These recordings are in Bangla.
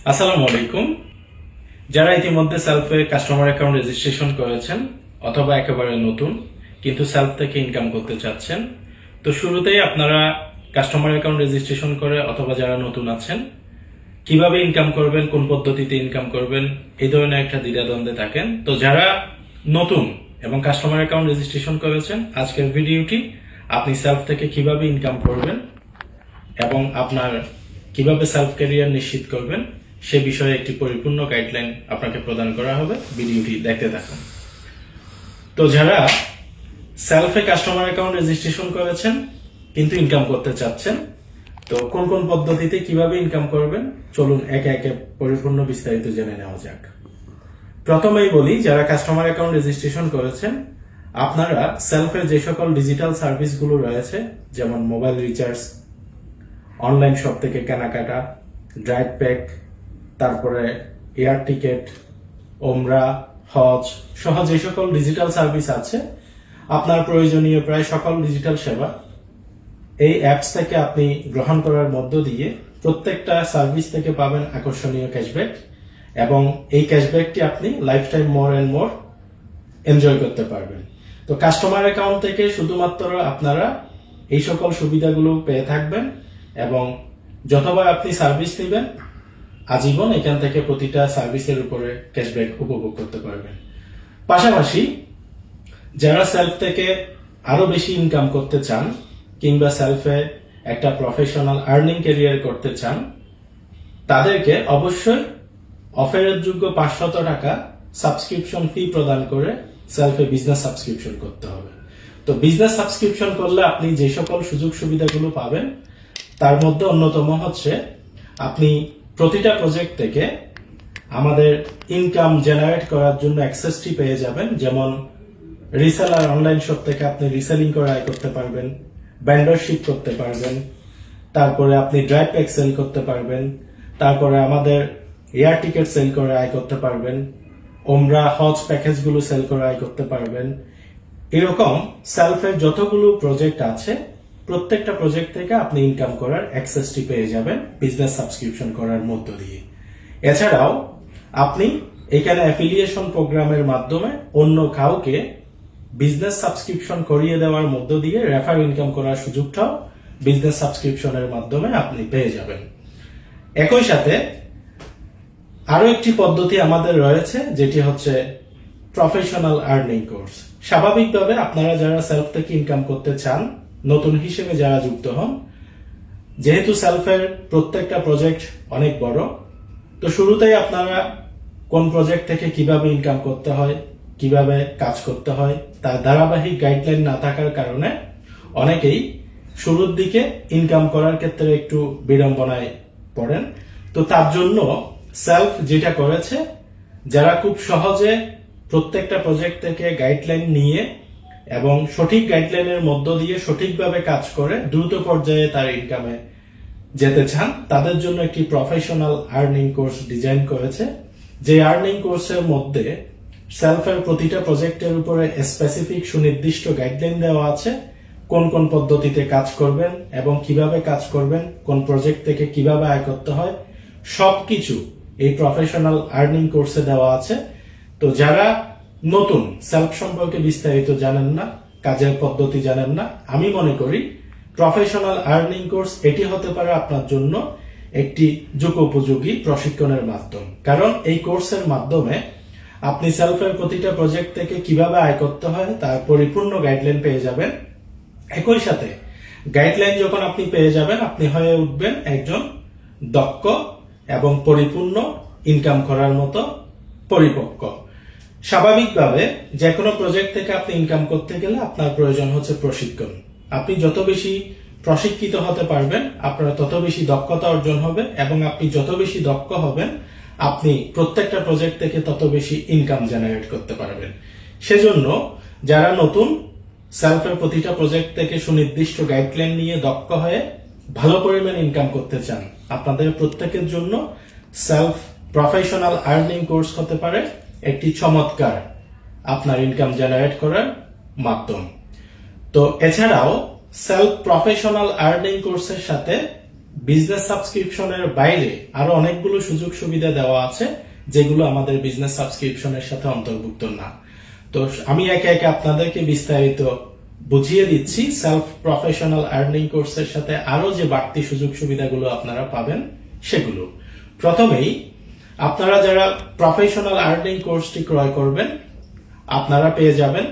আসসালামু আলাইকুম। যারা ইতিমধ্যে সেলফে কাস্টমার অ্যাকাউন্ট রেজিস্ট্রেশন করেছেন অথবা একেবারে নতুন কিন্তু সেলফ থেকে ইনকাম করতে চাচ্ছেন, তো শুরুতেই আপনারা কাস্টমার অ্যাকাউন্ট রেজিস্ট্রেশন করে অথবা যারা নতুন আছেন কিভাবে ইনকাম করবেন, কোন পদ্ধতিতে ইনকাম করবেন, এই ধরনের একটা দ্বিধাদ্বন্দ্বে থাকেন। তো যারা নতুন এবং কাস্টমার অ্যাকাউন্ট রেজিস্ট্রেশন করেছেন, আজকের ভিডিওটি আপনি সেলফ থেকে কিভাবে ইনকাম করবেন এবং আপনার কিভাবে সেলফ ক্যারিয়ার নিশ্চিত করবেন সে বিষয়ে একটি পরিপূর্ণ গাইডলাইন আপনাকে প্রদান করা হবে। ভিডিওটি দেখতে থাকুন। তো যারা সেলফে কাস্টমার অ্যাকাউন্ট রেজিস্ট্রেশন করেছেন কিন্তু ইনকাম করতে চাচ্ছেন, তো কোন কোন পদ্ধতিতে কিভাবে ইনকাম করবেন চলুন একে একে পরিপূর্ণ বিস্তারিত জেনে নেওয়া যাক। প্রথমেই বলি, যারা কাস্টমার অ্যাকাউন্ট রেজিস্ট্রেশন করেছেন আপনারা সেলফের যে সকল ডিজিটাল সার্ভিসগুলো রয়েছে, যেমন মোবাইল রিচার্জ, অনলাইন শপ থেকে কেনাকাটা, ড্রাইভ প্যাক, তারপরে এয়ার টিকেট, ওমরা, হজ সহ যে সকল ডিজিটাল সার্ভিস আছে, আপনার প্রয়োজনীয় প্রায় সকল ডিজিটাল সেবা এই অ্যাপস থেকে আপনি গ্রহণ করার মধ্য দিয়ে প্রত্যেকটা সার্ভিস থেকে পাবেন আকর্ষণীয় ক্যাশব্যাক, এবং এই ক্যাশব্যাকটি আপনি life time more and more enjoy করতে পারবেন। তো কাস্টমার অ্যাকাউন্ট থেকে শুধুমাত্র আপনারা এই সকল সুবিধাগুলো পেয়ে থাকবেন এবং যতবার আপনি সার্ভিস নেবেন আজীবন এখান থেকে প্রতিটা সার্ভিসের উপরে ক্যাশব্যাক উপভোগ করতে পারবেন। পাশাপাশি যারা সেলফ থেকে আরো বেশি ইনকাম করতে চান কিংবা সেলফে একটা প্রফেশনাল আর্নিং ক্যারিয়ার করতে চান, তাদেরকে অবশ্যই অফারের যোগ্য 500 টাকা সাবস্ক্রিপশন ফি প্রদান করে সেলফে বিজনেস সাবস্ক্রিপশন করতে হবে। তো বিজনেস সাবস্ক্রিপশন করলে আপনি যে সকল সুযোগ সুবিধাগুলো পাবেন তার মধ্যে অন্যতম হচ্ছে আপনি প্রতিটা প্রজেক্ট থেকে আমাদের ইনকাম জেনারেট করার জন্য অ্যাক্সেসটি পেয়ে যাবেন। যেমন রিসেলার অনলাইন শপ থেকে আপনি রিসেলিং করে আয় করতে পারবেন, ভেন্ডরশিপ করতে পারবেন, তারপরে আপনি ড্রাইভ প্যাক সেল করতে পারবেন, তারপরে আমাদের এয়ার টিকেট সেল করে আয় করতে পারবেন, ওমরা হজ প্যাকেজগুলো সেল করে আয় করতে পারবেন। এরকম সেলফের যতগুলো প্রজেক্ট আছে প্রত্যেকটা প্রজেক্ট থেকে আপনি ইনকাম করার অ্যাক্সেসটি পেয়ে যাবেন বিজনেস সাবস্ক্রিপশন করার মধ্য দিয়ে। এছাড়াও আপনি এখানে অ্যাফিলিয়েশন প্রোগ্রামের মাধ্যমে অন্য কাউকে বিজনেস সাবস্ক্রিপশন করিয়ে দেওয়ার মধ্য দিয়ে রেফার ইনকাম করার সুযোগটাও বিজনেস সাবস্ক্রিপশনের মাধ্যমে আপনি পেয়ে যাবেন। একই সাথে আরো একটি পদ্ধতি আমাদের রয়েছে, যেটি হচ্ছে প্রফেশনাল আর্নিং কোর্স। স্বাভাবিকভাবে আপনারা যারা সেলফ থেকে ইনকাম করতে চান, নতুন হিসেবে যারা যুক্ত হন, যেহেতু সেলফের প্রত্যেকটা প্রজেক্ট অনেক বড়, তো শুরুতেই আপনারা কোন প্রজেক্ট থেকে কিভাবে ইনকাম করতে হয়, কিভাবে কাজ করতে হয় তার ধারাবাহিক গাইডলাইন না থাকার কারণে অনেকেই শুরুর দিকে ইনকাম করার ক্ষেত্রে একটু বিড়ম্বনায় পড়েন। তো তার জন্য সেলফ যেটা করেছে, যারা খুব সহজে প্রত্যেকটা প্রজেক্ট থেকে গাইডলাইন নিয়ে এবং সঠিক গাইডলাইনের মধ্য দিয়ে সঠিকভাবে কাজ করে দ্রুত পর্যায়ে তার ইনকামে যেতে চান, তাদের জন্য একটি প্রফেশনাল আর্নিং কোর্স ডিজাইন করেছে। যে আর্নিং কোর্সের মধ্যে সেলফের প্রতিটা প্রজেক্টের উপরে স্পেসিফিক সুনির্দিষ্ট গাইডলাইন দেওয়া আছে, কোন কোন পদ্ধতিতে কাজ করবেন এবং কিভাবে কাজ করবেন, কোন প্রজেক্ট থেকে কিভাবে আয় করতে হয়, সবকিছু এই প্রফেশনাল আর্নিং কোর্সে দেওয়া আছে। তো যারা নতুন, সেলফ সম্পর্কে বিস্তারিত জানেন না, কাজের পদ্ধতি জানেন না, আমি মনে করি প্রফেশনাল আর্নিং কোর্স এটি হতে পারে আপনার জন্য একটি যুগোপযোগী প্রশিক্ষণের মাধ্যম। কারণ এই কোর্সের মাধ্যমে আপনি সেলফের প্রতিটা প্রজেক্ট থেকে কিভাবে আয় করতে হয় তার পরিপূর্ণ গাইডলাইন পেয়ে যাবেন। একই সাথে গাইডলাইন যখন আপনি পেয়ে যাবেন, আপনি হয়ে উঠবেন একজন দক্ষ এবং পরিপূর্ণ ইনকাম করার মতো পরিপক্ক। স্বাভাবিকভাবে যে কোনো প্রজেক্ট থেকে আপনি ইনকাম করতে গেলে আপনার প্রয়োজন হচ্ছে প্রশিক্ষণ। আপনি যত বেশি প্রশিক্ষিত হতে পারবেন আপনার তত বেশি দক্ষতা অর্জন হবে, এবং আপনি যত বেশি দক্ষ হবেন আপনি প্রত্যেকটা প্রজেক্ট থেকে তত বেশি ইনকাম জেনারেট করতে পারবেন। সেজন্য যারা নতুন, সেলফের প্রতিটা প্রজেক্ট থেকে সুনির্দিষ্ট গাইডলাইন নিয়ে দক্ষ হয়ে ভালো পরিমাণ ইনকাম করতে চান, আপনাদের প্রত্যেকের জন্য সেলফ প্রফেশনাল আর্নিং কোর্স হতে পারে একটি চমৎকার আপনার ইনকাম জেনারেট করার মাধ্যম। তো এছাড়াও সেলফ প্রফেশনাল আর্নিং কোর্সের সাথে বিজনেস সাবস্ক্রিপশনের বাইরে আরো অনেকগুলো সুযোগ সুবিধা দেওয়া আছে যেগুলো আমাদের বিজনেস সাবস্ক্রিপশনের সাথে অন্তর্ভুক্ত না। তো আমি একে একে আপনাদেরকে বিস্তারিত বুঝিয়ে দিচ্ছি সেলফ প্রফেশনাল আর্নিং কোর্সের সাথে আরো যে বাড়তি সুযোগ সুবিধাগুলো আপনারা পাবেন সেগুলো। প্রথমেই আপনারা যারা প্রফেশনাল আর্নিং কোর্সটি ক্রয় করবেন আপনারা পেয়ে যাবেন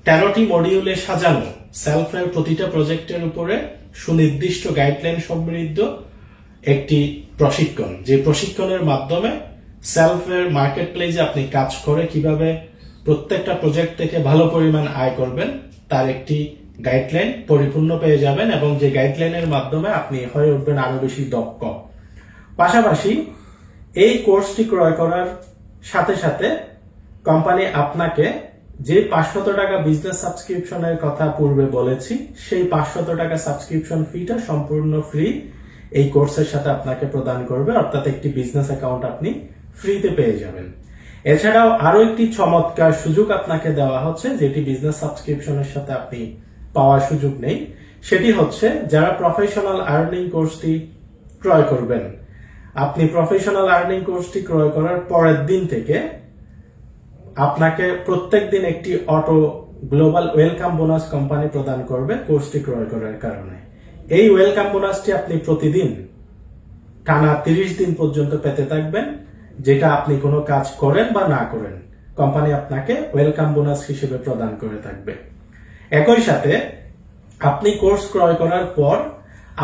13টি মডিউলে সাজানো সেলফের প্রতিটা প্রজেক্টের উপরে সুনির্দিষ্ট গাইডলাইন সমৃদ্ধ একটি প্রশিক্ষণ, যে প্রশিক্ষণের মাধ্যমে সেলফের মার্কেট প্লেসে আপনি কাজ করে কিভাবে প্রত্যেকটা প্রজেক্ট থেকে ভালো পরিমাণ আয় করবেন তার একটি গাইডলাইন পরিপূর্ণ পেয়ে যাবেন এবং যে গাইডলাইনের মাধ্যমে আপনি হয়ে উঠবেন আরো বেশি দক্ষ। পাশাপাশি এই কোর্সটি ক্রয় করার সাথে সাথে কোম্পানি আপনাকে যে 500 টাকা বিজনেস সাবস্ক্রিপশনের কথা পূর্বে বলেছি সেই 500 টাকা সাবস্ক্রিপশন ফিটা সম্পূর্ণ ফ্রি এই কোর্সের সাথে আপনাকে প্রদান করবে, অর্থাৎ একটি বিজনেস অ্যাকাউন্ট আপনি ফ্রিতে পেয়ে যাবেন। এছাড়াও আরো একটি চমৎকার সুযোগ আপনাকে দেওয়া হচ্ছে যেটি বিজনেস সাবস্ক্রিপশনের সাথে আপনি পাওয়ার সুযোগ নেই, সেটি হচ্ছে যারা প্রফেশনাল আর্নিং কোর্সটি ক্রয় করবেন আপনি প্রফেশনাল আর্নিং কোর্সটি ক্রয় করার পরের দিন থেকে আপনাকে প্রত্যেক দিন একটি auto global welcome bonus company প্রদান করবে কোর্সটি ক্রয় করার কারণে। এই ওয়েলকাম বোনাসটি আপনি প্রতিদিন টানা 30 দিন পর্যন্ত পেতে থাকবেন, যেটা আপনি কোনো কাজ করেন বা না করেন কোম্পানি আপনাকে ওয়েলকাম বোনাস হিসেবে প্রদান করে থাকবে। একই সাথে আপনি কোর্স ক্রয় করার পর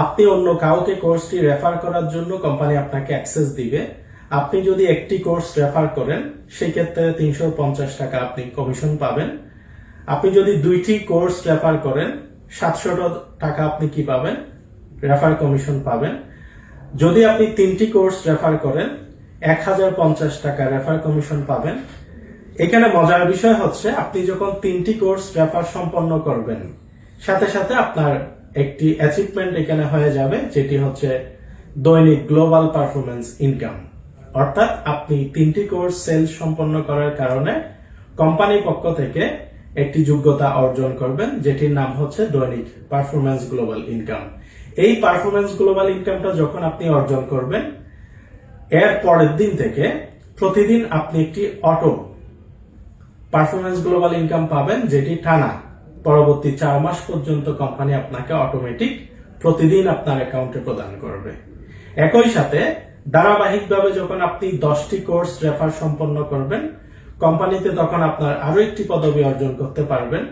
আপনি অন্য কাউকে কোর্সটি রেফার করার জন্য কোম্পানি আপনাকে অ্যাক্সেস দিবে। আপনি যদি একটি কোর্স রেফার করেন সেই ক্ষেত্রে 350 টাকা আপনি কমিশন পাবেন। আপনি যদি 2টি কোর্স রেফার করেন 700 টাকা আপনি কি পাবেন? রেফার কমিশন পাবেন। যদি আপনি 3টি কোর্স রেফার করেন 1050 টাকা রেফার কমিশন পাবেন। এখানে মজার বিষয় হচ্ছে আপনি যখন 3টি কোর্স রেফার সম্পন্ন করবেন সাথে সাথে আপনার একটি অ্যাচিভমেন্ট এখানে হয়ে যাবে, যেটি হচ্ছে দৈনিক গ্লোবাল পারফরমেন্স ইনকাম। অর্থাৎ আপনি 3টি কোর্স সেল সম্পন্ন করার কারণে কোম্পানির পক্ষ থেকে একটি যোগ্যতা অর্জন করবেন, যেটির নাম হচ্ছে দৈনিক পারফরমেন্স গ্লোবাল ইনকাম। এই পারফরমেন্স গ্লোবাল ইনকামটা যখন আপনি অর্জন করবেন এর পরের দিন থেকে প্রতিদিন আপনি একটি অটো পারফরমেন্স গ্লোবাল ইনকাম পাবেন, যেটি টানা পরবর্তী 4 মাস পর্যন্ত কোম্পানি আপনাকে অটোমেটিক প্রতিদিন আপনার অ্যাকাউন্টে প্রদান করবে। একই সাথে ধারাবাহিকভাবে যখন আপনি 10টি কোর্স রেফার সম্পন্ন করবেন কোম্পানিতে তখন আপনার আরো একটি পদবি অর্জন করতে পারবেন,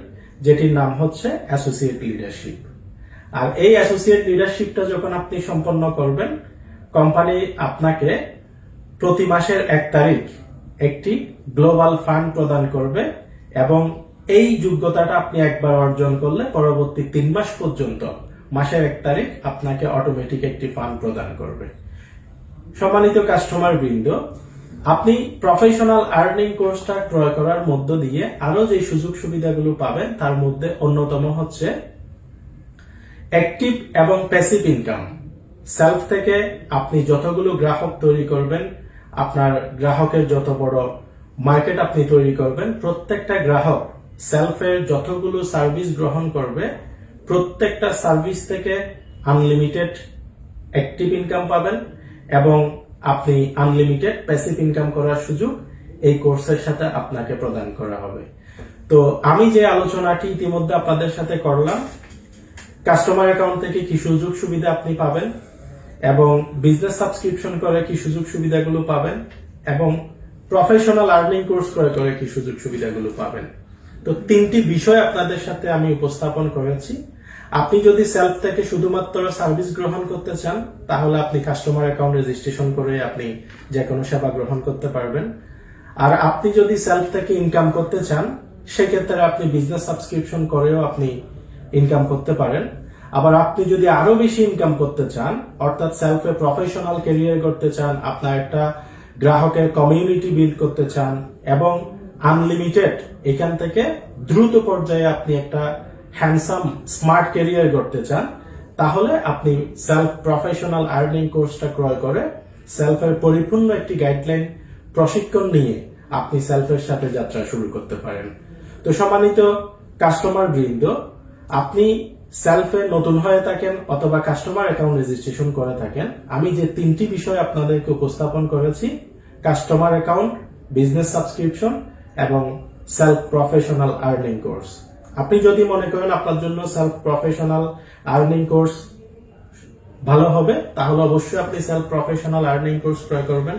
যেটির নাম হচ্ছে অ্যাসোসিয়েট লিডারশিপ। আর এই অ্যাসোসিয়েট লিডারশিপটা যখন আপনি সম্পন্ন করবেন কোম্পানি আপনাকে প্রতি মাসের 1 তারিখ একটি গ্লোবাল ফান্ড প্রদান করবে এবং এই যোগ্যতাটা আপনি একবার অর্জন করলে পরবর্তী 3 মাস পর্যন্ত মাসের 1 তারিখ আপনাকে অটোমেটিক একটি ফান্ড প্রদান করবে। সম্মানিত কাস্টমার বৃন্দ, আপনি প্রফেশনাল আর্নিং কোর্সটা ক্রয় করার মধ্য দিয়ে আরো যে সুযোগ সুবিধাগুলো পাবেন তার মধ্যে অন্যতম হচ্ছে অ্যাক্টিভ এবং প্যাসিভ ইনকাম। সেলফ থেকে আপনি যতগুলো গ্রাহক তৈরি করবেন, আপনার গ্রাহকের যত বড় মার্কেট আপনি তৈরি করবেন, প্রত্যেকটা গ্রাহক সেলফের যতগুলো সার্ভিস গ্রহণ করবে প্রত্যেকটা সার্ভিস থেকে আনলিমিটেড অ্যাক্টিভ ইনকাম পাবেন এবং আপনি আনলিমিটেড প্যাসিভ ইনকাম করার সুযোগ এই কোর্সের সাথে আপনাকে প্রদান করা হবে। তো আমি যে আলোচনাটি ইতিমধ্যে আপনাদের সাথে করলাম, কাস্টমার অ্যাকাউন্ট থেকে কি সুযোগ সুবিধা আপনি পাবেন এবং বিজনেস সাবস্ক্রিপশন করে কি সুযোগ সুবিধাগুলো পাবেন এবং প্রফেশনাল আর্নিং কোর্স ক্রয় করে কি সুযোগ সুবিধাগুলো পাবেন, তো 3টি বিষয় আপনাদের সাথে আমি উপস্থাপন করেছি। আপনি যদি সেলফ থেকে শুধুমাত্র সার্ভিস গ্রহণ করতে চান তাহলে আপনি কাস্টমার অ্যাকাউন্ট রেজিস্ট্রেশন করে আপনি যে কোনো সেবা গ্রহণ করতে পারবেন। আর আপনি যদি সেলফ থেকে ইনকাম করতে চান সেক্ষেত্রে আপনি বিজনেস সাবস্ক্রিপশন করেও আপনি ইনকাম করতে পারেন। আবার আপনি যদি আরো বেশি ইনকাম করতে চান, অর্থাৎ সেলফে প্রফেশনাল ক্যারিয়ার করতে চান, আপনার একটা গ্রাহকের কমিউনিটি বিল্ড করতে চান এবং আনলিমিটেড এখান থেকে দ্রুত পর্যায়ে আপনি একটা হ্যান্ডসাম স্মার্ট ক্যারিয়ার করতে চান, তাহলে আপনি সেলফ প্রফেশনাল আর্নিং কোর্সটা ক্রয় করে সেলফের পরিপূর্ণ একটি গাইডলাইন প্রশিক্ষণ নিয়ে আপনি সেলফের সাথে যাত্রা শুরু করতে পারেন। তো সম্মানিত কাস্টমার বৃন্দ, আপনি সেলফে নতুন হয়ে থাকেন অথবা কাস্টমার অ্যাকাউন্ট রেজিস্ট্রেশন করে থাকেন, আমি যে 3টি বিষয় আপনাদেরকে উপস্থাপন করেছি, কাস্টমার অ্যাকাউন্ট, বিজনেস সাবস্ক্রিপশন এবং সেলফ প্রফেশনাল আর্নিং কোর্স। আপনি যদি মনে করেন আপনার জন্য সেলফ প্রফেশনাল আর্নিং কোর্স ভালো হবে, তাহলে অবশ্যই আপনি সেলফ প্রফেশনাল আর্নিং কোর্স ক্রয় করবেন।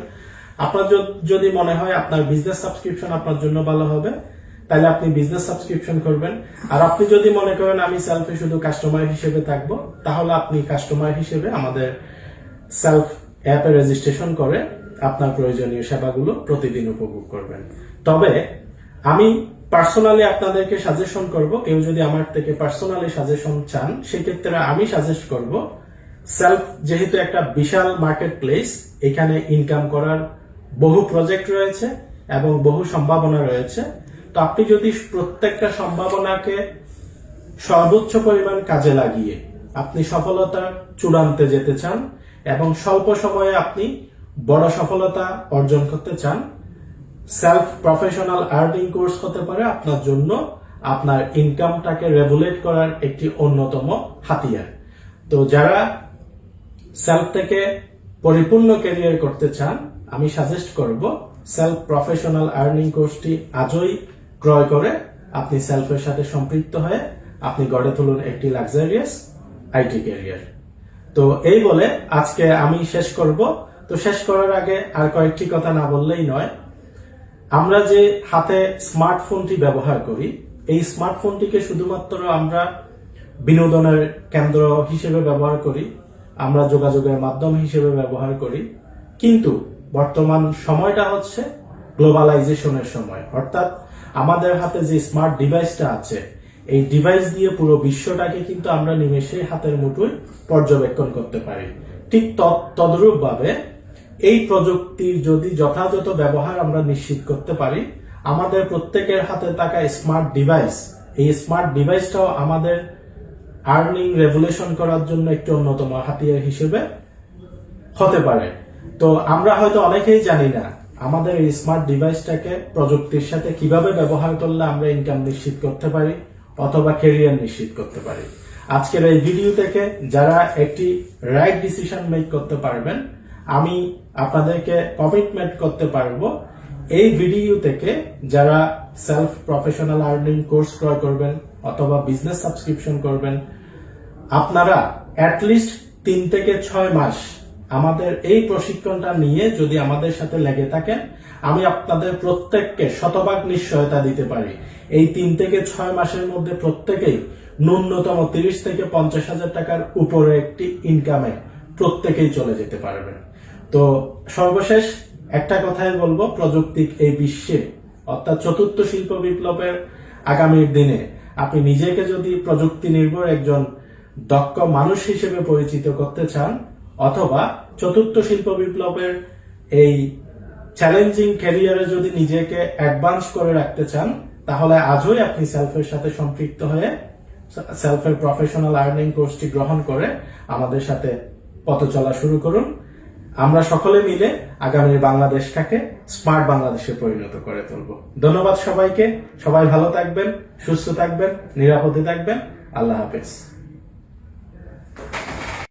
আপনার যদি মনে হয় আপনার বিজনেস সাবস্ক্রিপশন আপনার জন্য ভালো হবে, তাহলে আপনি বিজনেস সাবস্ক্রিপশন করবেন। আর আপনি যদি মনে করেন আমি সেলফে শুধু কাস্টমার হিসেবে থাকবো, তাহলে আপনি কাস্টমার হিসেবে আমাদের সেলফ অ্যাপে রেজিস্ট্রেশন করে আপনার প্রয়োজনীয় সেবাগুলো প্রতিদিন উপভোগ করবেন। তবে আমি পার্সোনালি আপনাদেরকে সাজেশন করব, কেউ যদি আমার থেকে পার্সোনালি সাজেশন চান, সেক্ষেত্রে আমি সাজেস্ট করব সেলফ যেহেতু একটা বিশাল মার্কেট প্লেস, এখানে ইনকাম করার বহু প্রজেক্ট রয়েছে এবং বহু সম্ভাবনা রয়েছে। তো আপনি যদি প্রত্যেকটা সম্ভাবনাকে সর্বোচ্চ পরিমাণ কাজে লাগিয়ে আপনি সফলতার চূড়ান্তে যেতে চান এবং স্বল্প সময়ে আপনি বড় সফলতা অর্জন করতে চান, সেলফ প্রফেশনাল আর্নিং কোর্স হতে পারে আপনার জন্য আপনার ইনকামটাকে রেগুলেট করার একটি অন্যতম হাতিয়ার। তো যারা সেলফ থেকে পরিপূর্ণ ক্যারিয়ার করতে চান, আমি সাজেস্ট করব সেলফ প্রফেশনাল আর্নিং কোর্সটি আজই ক্রয় করে আপনি সেলফের সাথে সম্পৃক্ত হয়ে আপনি গড়ে তুলুন একটি লাক্সারিয়াস আইটি ক্যারিয়ার। তো এই বলে আজকে আমি শেষ করব। তো শেষ করার আগে আর কয়েকটি কথা না বললেই নয়, আমরা যে হাতে স্মার্টফোনটি ব্যবহার করি, এই স্মার্টফোনটিকে শুধুমাত্র আমরা বিনোদনের কেন্দ্র হিসেবে ব্যবহার করি, আমরা যোগাযোগের মাধ্যম হিসেবে ব্যবহার করি, কিন্তু বর্তমান সময়টা হচ্ছে গ্লোবালাইজেশনের সময়। অর্থাৎ আমাদের হাতে যে স্মার্ট ডিভাইসটা আছে, এই ডিভাইস দিয়ে পুরো বিশ্বটাকে কিন্তু আমরা নিমেষে হাতের মুঠোয় পর্যবেক্ষণ করতে পারি। ঠিক তদ্রূপ ভাবে এই প্রযুক্তির যদি যথাযথ ব্যবহার আমরা নিশ্চিত করতে পারি, আমাদের প্রত্যেকের হাতে থাকা স্মার্ট ডিভাইস, এই স্মার্ট ডিভাইসটাও আমাদের আর্নিং রেগুলেশন করার জন্য একটি অন্যতম হাতিয়ার হিসেবে হতে পারে। তো আমরা হয়তো অনেকেই জানি না আমাদের এই স্মার্ট ডিভাইসটাকে প্রযুক্তির সাথে কিভাবে ব্যবহার করলে আমরা ইনকাম নিশ্চিত করতে পারি অথবা ক্যারিয়ার নিশ্চিত করতে পারি। আজকের এই ভিডিও থেকে যারা একটি রাইট ডিসিশন মেক করতে পারবেন, আমি আপনাদেরকে কমিটমেন্ট করতে পারবো, এই ভিডিও থেকে যারা সেলফ প্রফেশনাল আর্নিং কোর্স ক্রয় করবেন অথবা বিজনেস সাবস্ক্রিপশন করবেন, আপনারা অ্যাটলিস্ট 3 থেকে 6 মাস আমাদের এই প্রশিক্ষণটা নিয়ে যদি আমাদের সাথে লেগে থাকেন, আমি আপনাদের প্রত্যেককে শতভাগ নিশ্চয়তা দিতে পারি এই 3 থেকে 6 মাসের মধ্যে প্রত্যেকেই ন্যূনতম 30 থেকে 50 হাজার টাকার উপরে একটি ইনকামে প্রত্যেকেই চলে যেতে পারবেন। তো সর্বশেষ একটা কথাই বলবো, প্রযুক্তির এই বিশ্বে অর্থাৎ চতুর্থ শিল্প বিপ্লবের আগামীর দিনে আপনি নিজেকে যদি প্রযুক্তি নির্ভর একজন দক্ষ মানুষ হিসেবে পরিচিত করতে চান অথবা চতুর্থ শিল্প বিপ্লবের এই চ্যালেঞ্জিং ক্যারিয়ারে যদি নিজেকে অ্যাডভান্স করে রাখতে চান, তাহলে আজই আপনি সেলফের সাথে সম্পৃক্ত হয়ে সেলফের প্রফেশনাল আর্নিং কোর্সটি গ্রহণ করে আমাদের সাথে পথ চলা শুরু করুন। আমরা সকলে মিলে আগামীর বাংলাদেশটাকে স্মার্ট বাংলাদেশে পরিণত করে তুলব। ধন্যবাদ সবাইকে। সবাই ভালো থাকবেন, সুস্থ থাকবেন, নিরাপদে থাকবেন। আল্লাহ হাফেজ।